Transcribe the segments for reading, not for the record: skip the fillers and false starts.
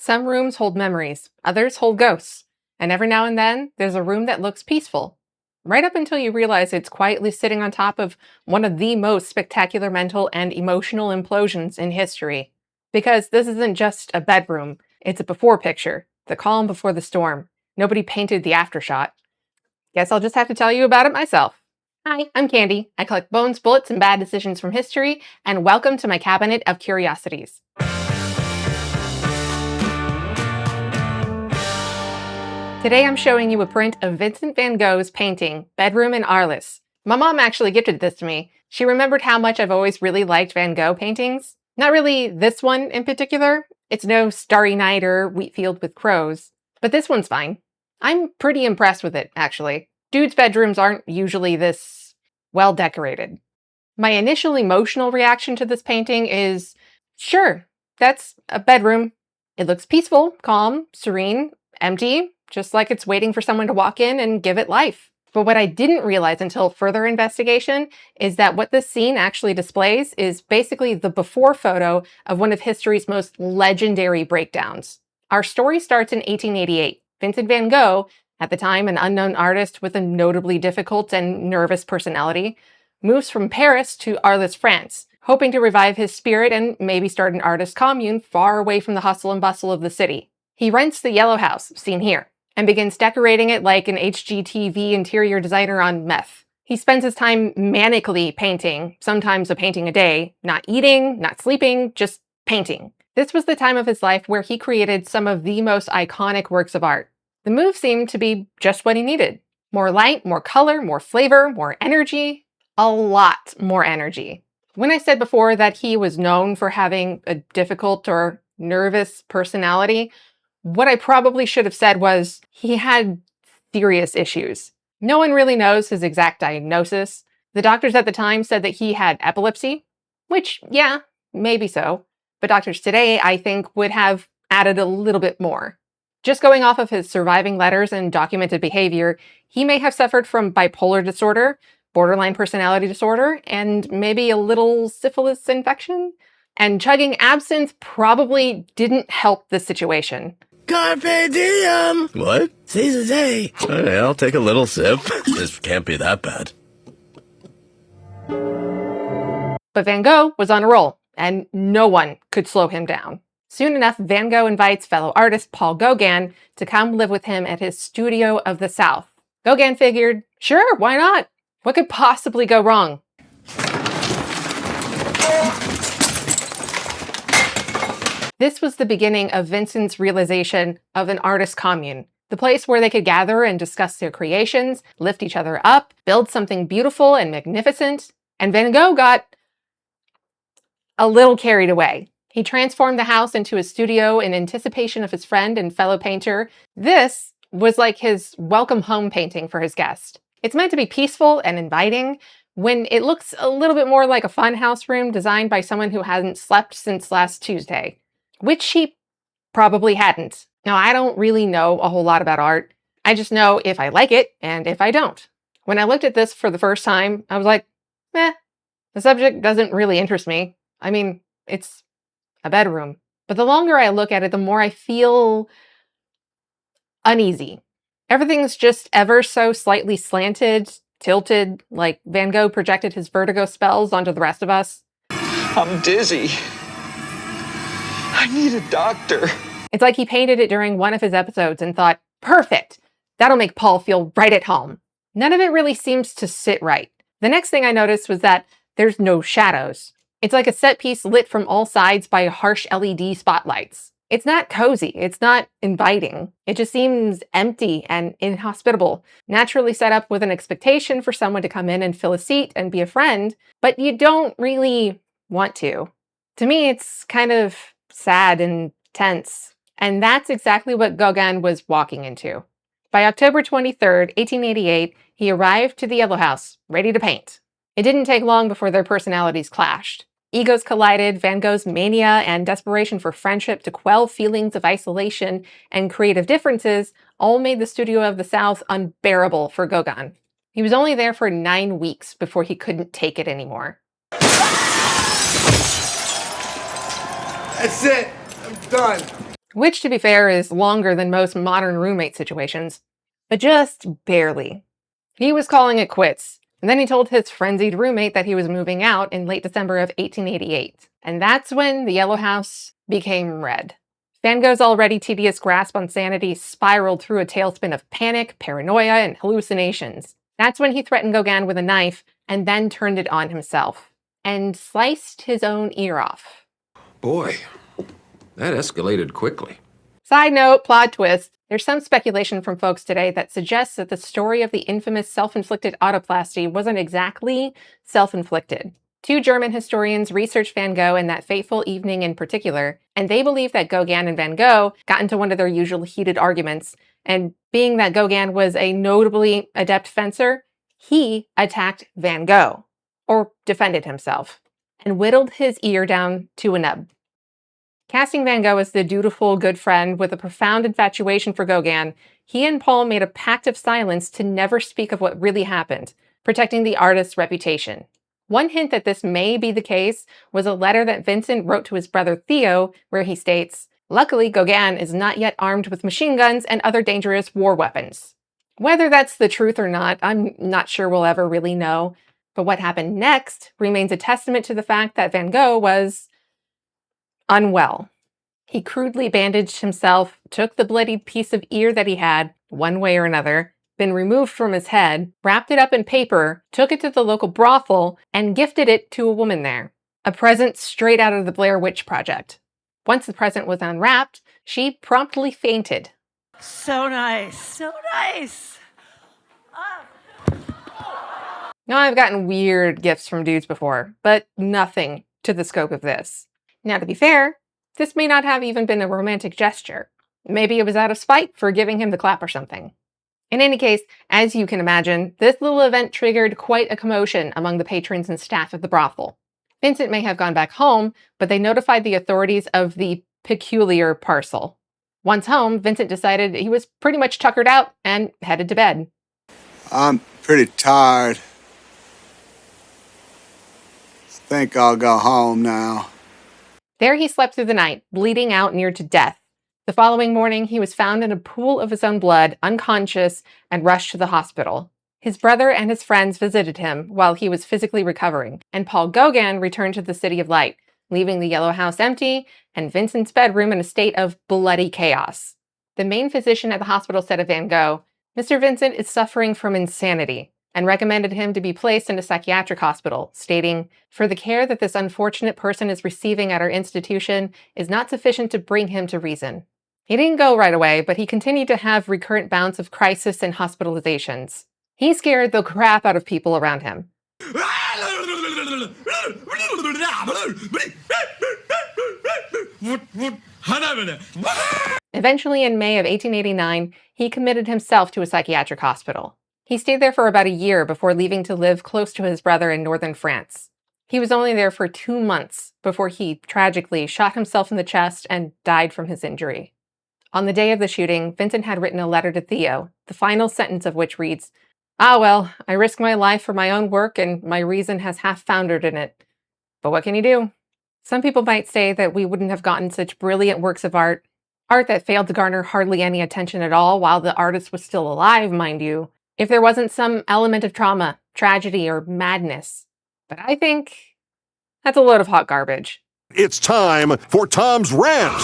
Some rooms hold memories, others hold ghosts, and every now and then there's a room that looks peaceful, right up until you realize it's quietly sitting on top of one of the most spectacular mental and emotional implosions in history. Because this isn't just a bedroom, it's a before picture, the calm before the storm. Nobody painted the aftershot. Guess I'll just have to tell you about it myself. Hi, I'm Candy. I collect bones, bullets, and bad decisions from history, and welcome to my cabinet of curiosities. Today I'm showing you a print of Vincent Van Gogh's painting, Bedroom in Arles. My mom actually gifted this to me. She remembered how much I've always really liked Van Gogh paintings. Not really this one in particular. It's no Starry Night or Wheat Field with Crows. But this one's fine. I'm pretty impressed with it, actually. Dudes' bedrooms aren't usually this well decorated. My initial emotional reaction to this painting is, sure, that's a bedroom. It looks peaceful, calm, serene, empty, just like it's waiting for someone to walk in and give it life. But what I didn't realize until further investigation is that what this scene actually displays is basically the before photo of one of history's most legendary breakdowns. Our story starts in 1888. Vincent Van Gogh, at the time an unknown artist with a notably difficult and nervous personality, moves from Paris to Arles, France, hoping to revive his spirit and maybe start an artist commune far away from the hustle and bustle of the city. He rents the Yellow House, seen here, and begins decorating it like an HGTV interior designer on meth. He spends his time manically painting, sometimes a painting a day, not eating, not sleeping, just painting. This was the time of his life where he created some of the most iconic works of art. The move seemed to be just what he needed. More light, more color, more flavor, more energy. A lot more energy. When I said before that he was known for having a difficult or nervous personality, what I probably should have said was he had serious issues. No one really knows his exact diagnosis. The doctors at the time said that he had epilepsy, which, yeah, maybe so. But doctors today, I think, would have added a little bit more. Just going off of his surviving letters and documented behavior, he may have suffered from bipolar disorder, borderline personality disorder, and maybe a little syphilis infection. And chugging absinthe probably didn't help the situation. Carpe diem! What? Seize the day. Okay, I'll take a little sip. This can't be that bad. But Van Gogh was on a roll, and no one could slow him down. Soon enough, Van Gogh invites fellow artist Paul Gauguin to come live with him at his Studio of the South. Gauguin figured, sure, why not? What could possibly go wrong? This was the beginning of Vincent's realization of an artist commune, the place where they could gather and discuss their creations, lift each other up, build something beautiful and magnificent. And Van Gogh got a little carried away. He transformed the house into a studio in anticipation of his friend and fellow painter. This was like his welcome home painting for his guest. It's meant to be peaceful and inviting, when it looks a little bit more like a fun house room designed by someone who hasn't slept since last Tuesday. Which he probably hadn't. Now, I don't really know a whole lot about art. I just know if I like it and if I don't. When I looked at this for the first time, I was like, the subject doesn't really interest me. I mean, it's a bedroom. But the longer I look at it, the more I feel uneasy. Everything's just ever so slightly slanted, tilted, like Van Gogh projected his vertigo spells onto the rest of us. I'm dizzy. I need a doctor. It's like he painted it during one of his episodes and thought, perfect, that'll make Paul feel right at home. None of it really seems to sit right. The next thing I noticed was that there's no shadows. It's like a set piece lit from all sides by harsh LED spotlights. It's not cozy, it's not inviting. It just seems empty and inhospitable, naturally set up with an expectation for someone to come in and fill a seat and be a friend, but you don't really want to. To me, it's kind of sad and tense. And that's exactly what Gauguin was walking into. By October 23rd, 1888, he arrived to the Yellow House, ready to paint. It didn't take long before their personalities clashed. Egos collided, Van Gogh's mania and desperation for friendship to quell feelings of isolation and creative differences all made the Studio of the South unbearable for Gauguin. He was only there for 9 weeks before he couldn't take it anymore. That's it. I'm done. which, to be fair, is longer than most modern roommate situations, but just barely. He was calling it quits, and then he told his frenzied roommate that he was moving out in late December of 1888, and that's when the Yellow House became red. Van Gogh's already tedious grasp on sanity spiraled through a tailspin of panic, paranoia, and hallucinations. That's when he threatened Gauguin with a knife and then turned it on himself and sliced his own ear off. Boy, that escalated quickly. Side note, plot twist. There's some speculation from folks today that suggests that the story of the infamous self-inflicted autoplasty wasn't exactly self-inflicted. Two German historians researched Van Gogh and that fateful evening in particular, and they believe that Gauguin and Van Gogh got into one of their usual heated arguments, and being that Gauguin was a notably adept fencer, he attacked Van Gogh, or defended himself, and whittled his ear down to a nub. Casting Van Gogh as the dutiful good friend with a profound infatuation for Gauguin, he and Paul made a pact of silence to never speak of what really happened, protecting the artist's reputation. One hint that this may be the case was a letter that Vincent wrote to his brother Theo, where he states, "Luckily, Gauguin is not yet armed with machine guns and other dangerous war weapons." Whether that's the truth or not, I'm not sure we'll ever really know. But what happened next remains a testament to the fact that Van Gogh was unwell. He crudely bandaged himself, took the bloodied piece of ear that he had, one way or another, been removed from his head, wrapped it up in paper, took it to the local brothel, and gifted it to a woman there. A present straight out of the Blair Witch Project. Once the present was unwrapped, she promptly fainted. So nice. So nice. Now, I've gotten weird gifts from dudes before, but nothing to the scope of this. Now, to be fair, this may not have even been a romantic gesture. Maybe it was out of spite for giving him the clap or something. In any case, as you can imagine, this little event triggered quite a commotion among the patrons and staff of the brothel. Vincent may have gone back home, but they notified the authorities of the peculiar parcel. Once home, Vincent decided he was pretty much tuckered out and headed to bed. I'm pretty tired. Think I'll go home now. There he slept through the night, bleeding out near to death. The following morning, he was found in a pool of his own blood, unconscious, and rushed to the hospital. His brother and his friends visited him while he was physically recovering, and Paul Gauguin returned to the City of Light, leaving the Yellow House empty and Vincent's bedroom in a state of bloody chaos. The main physician at the hospital said of Van Gogh, "Mr. Vincent is suffering from insanity," and recommended him to be placed in a psychiatric hospital, stating, "For the care that this unfortunate person is receiving at our institution is not sufficient to bring him to reason." He didn't go right away, but he continued to have recurrent bouts of crisis and hospitalizations. He scared the crap out of people around him. Eventually, in May of 1889, he committed himself to a psychiatric hospital. He stayed there for about a year before leaving to live close to his brother in northern France. He was only there for 2 months before he tragically shot himself in the chest and died from his injury. On the day of the shooting, Vincent had written a letter to Theo, the final sentence of which reads, "Ah well, I risk my life for my own work and my reason has half foundered in it. But what can you do?" Some people might say that we wouldn't have gotten such brilliant works of art that failed to garner hardly any attention at all while the artist was still alive, mind you, if there wasn't some element of trauma, tragedy, or madness. But I think that's a load of hot garbage. It's time for Tom's Rant!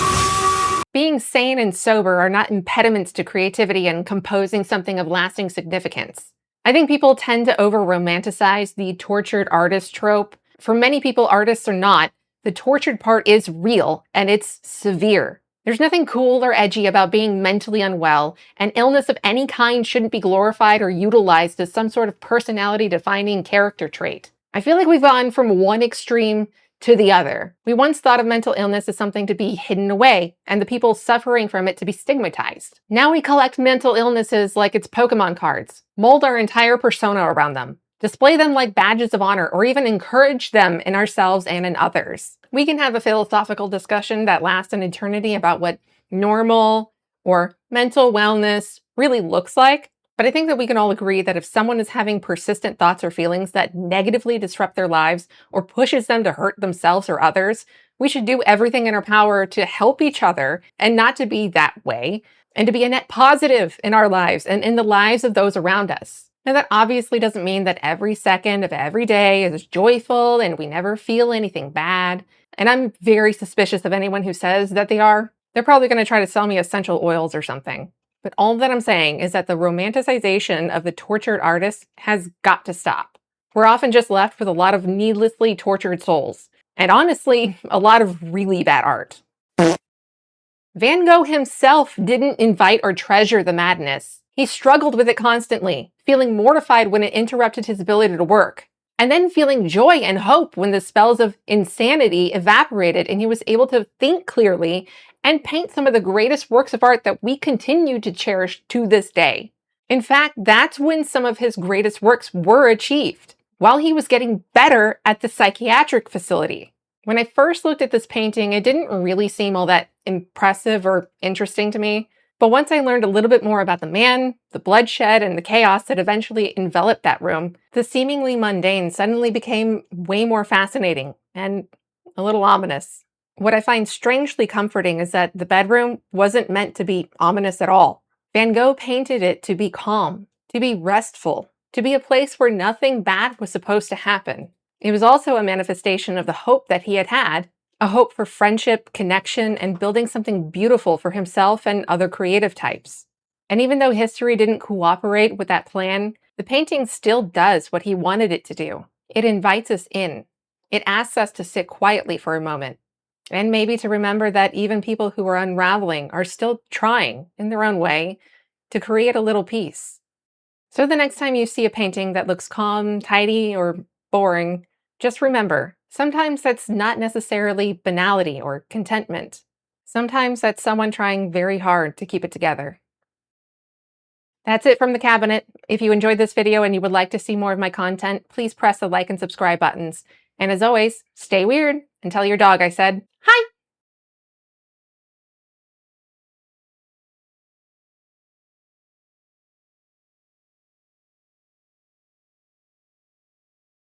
Being sane and sober are not impediments to creativity and composing something of lasting significance. I think people tend to over-romanticize the tortured artist trope. For many people, artists or not, the tortured part is real, and it's severe. There's nothing cool or edgy about being mentally unwell, and illness of any kind shouldn't be glorified or utilized as some sort of personality-defining character trait. I feel like we've gone from one extreme to the other. We once thought of mental illness as something to be hidden away, and the people suffering from it to be stigmatized. Now we collect mental illnesses like it's Pokemon cards, mold our entire persona around them, display them like badges of honor, or even encourage them in ourselves and in others. We can have a philosophical discussion that lasts an eternity about what normal or mental wellness really looks like, but I think that we can all agree that if someone is having persistent thoughts or feelings that negatively disrupt their lives or pushes them to hurt themselves or others, We should do everything in our power to help each other and not to be that way, and to be a net positive in our lives and in the lives of those around us. Now, that obviously doesn't mean that every second of every day is joyful and we never feel anything bad. And I'm very suspicious of anyone who says that they are. They're probably going to try to sell me essential oils or something. But all that I'm saying is that the romanticization of the tortured artist has got to stop. We're often just left with a lot of needlessly tortured souls. And honestly, a lot of really bad art. Van Gogh himself didn't invite or treasure the madness. He struggled with it constantly, feeling mortified when it interrupted his ability to work, and then feeling joy and hope when the spells of insanity evaporated and he was able to think clearly and paint some of the greatest works of art that we continue to cherish to this day. In fact, that's when some of his greatest works were achieved, while he was getting better at the psychiatric facility. When I first looked at this painting, it didn't really seem all that impressive or interesting to me. But once I learned a little bit more about the man, the bloodshed, and the chaos that eventually enveloped that room, the seemingly mundane suddenly became way more fascinating and a little ominous. What I find strangely comforting is that the bedroom wasn't meant to be ominous at all. Van Gogh painted it to be calm, to be restful, to be a place where nothing bad was supposed to happen. It was also a manifestation of the hope that he had, a hope for friendship, connection, and building something beautiful for himself and other creative types. And even though history didn't cooperate with that plan, the painting still does what he wanted it to do. It invites us in. It asks us to sit quietly for a moment, and maybe to remember that even people who are unraveling are still trying, in their own way, to create a little peace. So the next time you see a painting that looks calm, tidy, or boring, just remember, sometimes that's not necessarily banality or contentment. Sometimes that's someone trying very hard to keep it together. That's it from the cabinet. If you enjoyed this video and you would like to see more of my content, please press the like and subscribe buttons. And as always, stay weird and tell your dog I said hi!